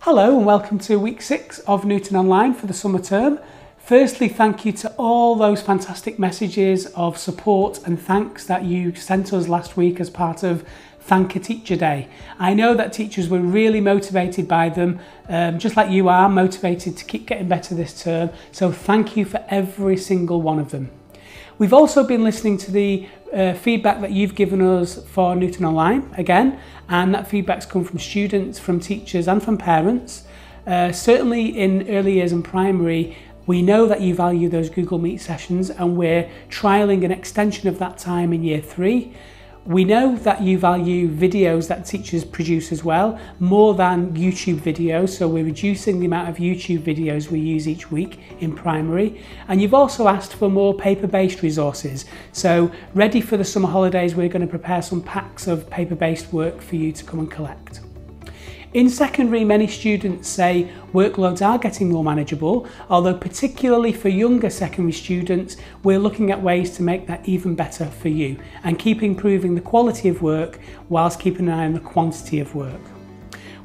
Hello and welcome to week 6 of Newton Online for the summer term. Firstly, thank you to all those fantastic messages of support and thanks that you sent us last week as part of Thank a Teacher Day. I know that teachers were really motivated by them, just like you are motivated to keep getting better this term, so thank you for every single one of them. We've also been listening to the feedback that you've given us for Newton Online again, and that feedback's come from students, from teachers and from parents. Certainly in early years and primary, we know that you value those Google Meet sessions and we're trialling an extension of that time in year 3. We know that you value videos that teachers produce as well, more than YouTube videos, so we're reducing the amount of YouTube videos we use each week in primary. And you've also asked for more paper-based resources. So ready for the summer holidays, we're going to prepare some packs of paper-based work for you to come and collect. In secondary, many students say workloads are getting more manageable, although particularly for younger secondary students, we're looking at ways to make that even better for you and keep improving the quality of work whilst keeping an eye on the quantity of work.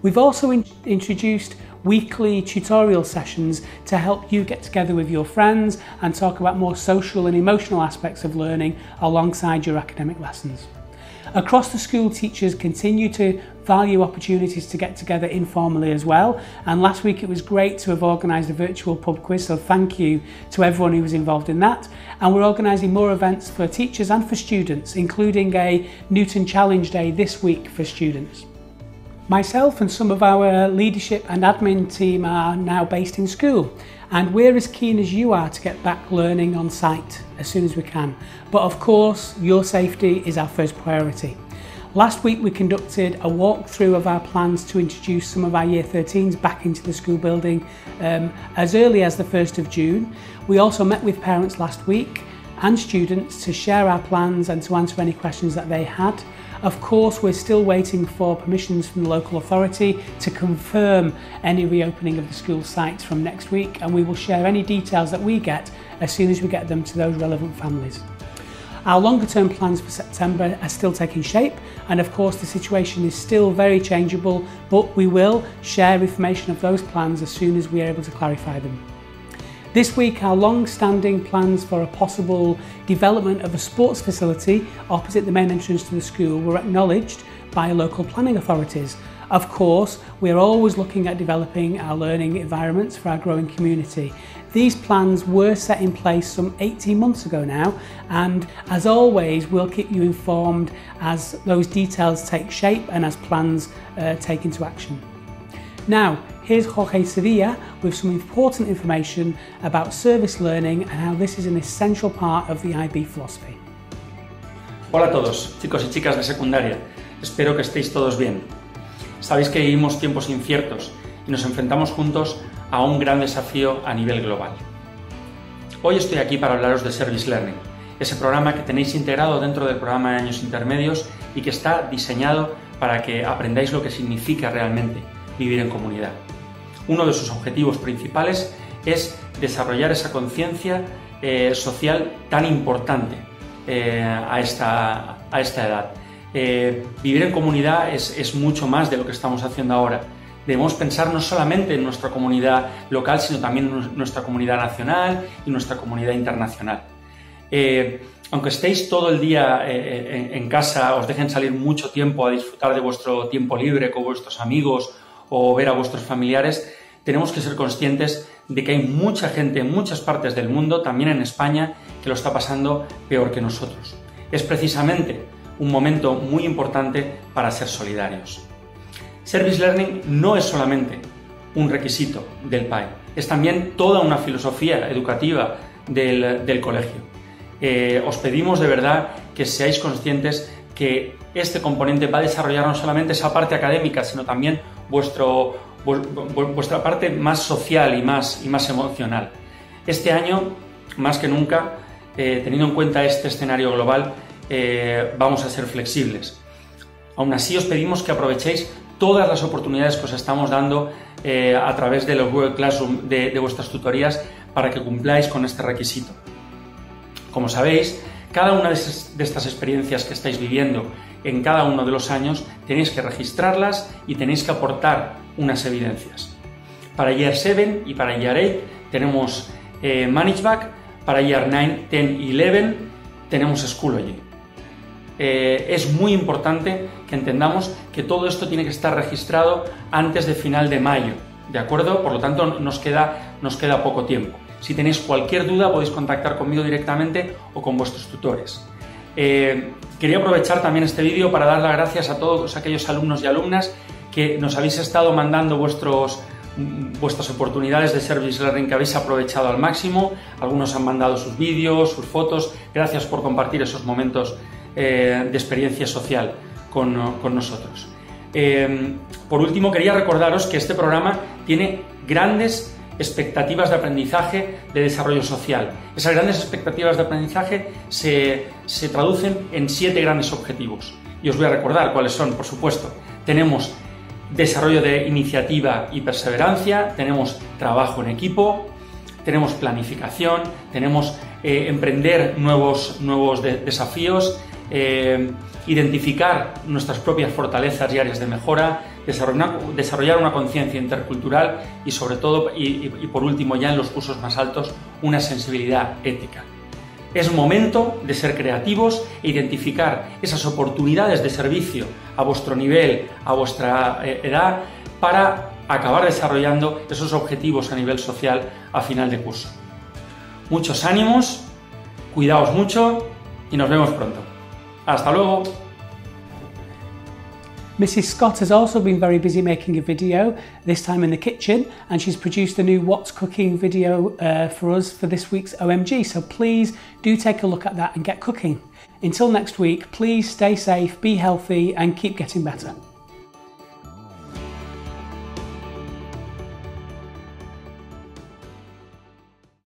We've also introduced weekly tutorial sessions to help you get together with your friends and talk about more social and emotional aspects of learning alongside your academic lessons. Across the school, teachers continue to value opportunities to get together informally as well, and last week it was great to have organised a virtual pub quiz, so thank you to everyone who was involved in that. And we're organising more events for teachers and for students, including a Newton Challenge Day this week for students. Myself and some of our leadership and admin team are now based in school, and we're as keen as you are to get back learning on site as soon as we can. But of course, your safety is our first priority. Last week we conducted a walkthrough of our plans to introduce some of our Year 13s back into the school building as early as the 1st of June. We also met with parents last week and students to share our plans and to answer any questions that they had. Of course, we're still waiting for permissions from the local authority to confirm any reopening of the school sites from next week, and we will share any details that we get as soon as we get them to those relevant families. Our longer term plans for September are still taking shape, and of course the situation is still very changeable, but we will share information of those plans as soon as we are able to clarify them. This week, our long-standing plans for a possible development of a sports facility opposite the main entrance to the school were acknowledged by local planning authorities. Of course, we're always looking at developing our learning environments for our growing community. These plans were set in place some 18 months ago now, and as always, we'll keep you informed as those details take shape and as plans take into action. Now, here's Jorge Sevilla with some important information about service learning and how this is an essential part of the IB philosophy. Hola a todos, chicos y chicas de secundaria. Espero que estéis todos bien. Sabéis que vivimos tiempos inciertos y nos enfrentamos juntos a un gran desafío a nivel global. Hoy estoy aquí para hablaros de Service Learning, ese programa que tenéis integrado dentro del programa de años intermedios y que está diseñado para que aprendáis lo que significa realmente vivir en comunidad. Uno de sus objetivos principales es desarrollar esa conciencia social tan importante a esta edad. Vivir en comunidad es mucho más de lo que estamos haciendo ahora. Debemos pensar no solamente en nuestra comunidad local, sino también en nuestra comunidad nacional y nuestra comunidad internacional. Aunque estéis todo el día en casa, os dejen salir mucho tiempo a disfrutar de vuestro tiempo libre con vuestros amigos o ver a vuestros familiares, tenemos que ser conscientes de que hay mucha gente en muchas partes del mundo, también en España, que lo está pasando peor que nosotros. Es precisamente un momento muy importante para ser solidarios. Service Learning no es solamente un requisito del PAE, es también toda una filosofía educativa del colegio. Os pedimos de verdad que seáis conscientes que este componente va a desarrollar no solamente esa parte académica, sino también vuestra parte más social y más emocional. Este año, más que nunca, teniendo en cuenta este escenario global, vamos a ser flexibles. Aún así, os pedimos que aprovechéis todas las oportunidades que os estamos dando a través de los Google Classroom de vuestras tutorías para que cumpláis con este requisito. Como sabéis, cada una de estas experiencias que estáis viviendo en cada uno de los años tenéis que registrarlas y tenéis que aportar unas evidencias. Para Year 7 y para Year 8 tenemos Management, para Year 9, 10 y 11 tenemos Schoology. Es muy importante que entendamos que todo esto tiene que estar registrado antes de final de mayo, ¿de acuerdo? Por lo tanto, nos queda poco tiempo. Si tenéis cualquier duda, podéis contactar conmigo directamente o con vuestros tutores. Quería aprovechar también este vídeo para dar las gracias a todos aquellos alumnos y alumnas que nos habéis estado mandando vuestras oportunidades de Service Learning que habéis aprovechado al máximo. Algunos han mandado sus vídeos, sus fotos. Gracias por compartir esos momentos de experiencia social con nosotros. Por último, quería recordaros que este programa tiene grandes expectativas de aprendizaje de desarrollo social. Esas grandes expectativas de aprendizaje se traducen en 7 grandes objetivos. Y os voy a recordar cuáles son, por supuesto. Tenemos desarrollo de iniciativa y perseverancia, tenemos trabajo en equipo, tenemos planificación, tenemos emprender nuevos desafíos, identificar nuestras propias fortalezas y áreas de mejora, desarrollar una conciencia intercultural y sobre todo, y por último ya en los cursos más altos, una sensibilidad ética. Es momento de ser creativos e identificar esas oportunidades de servicio a vuestro nivel, a vuestra edad, para acabar desarrollando esos objetivos a nivel social a final de curso. Muchos ánimos, cuidaos mucho y nos vemos pronto. Hasta luego. Mrs. Scott has also been very busy making a video, this time in the kitchen, and she's produced a new What's Cooking video for us for this week's OMG, so please do take a look at that and get cooking. Until next week, please stay safe, be healthy and keep getting better.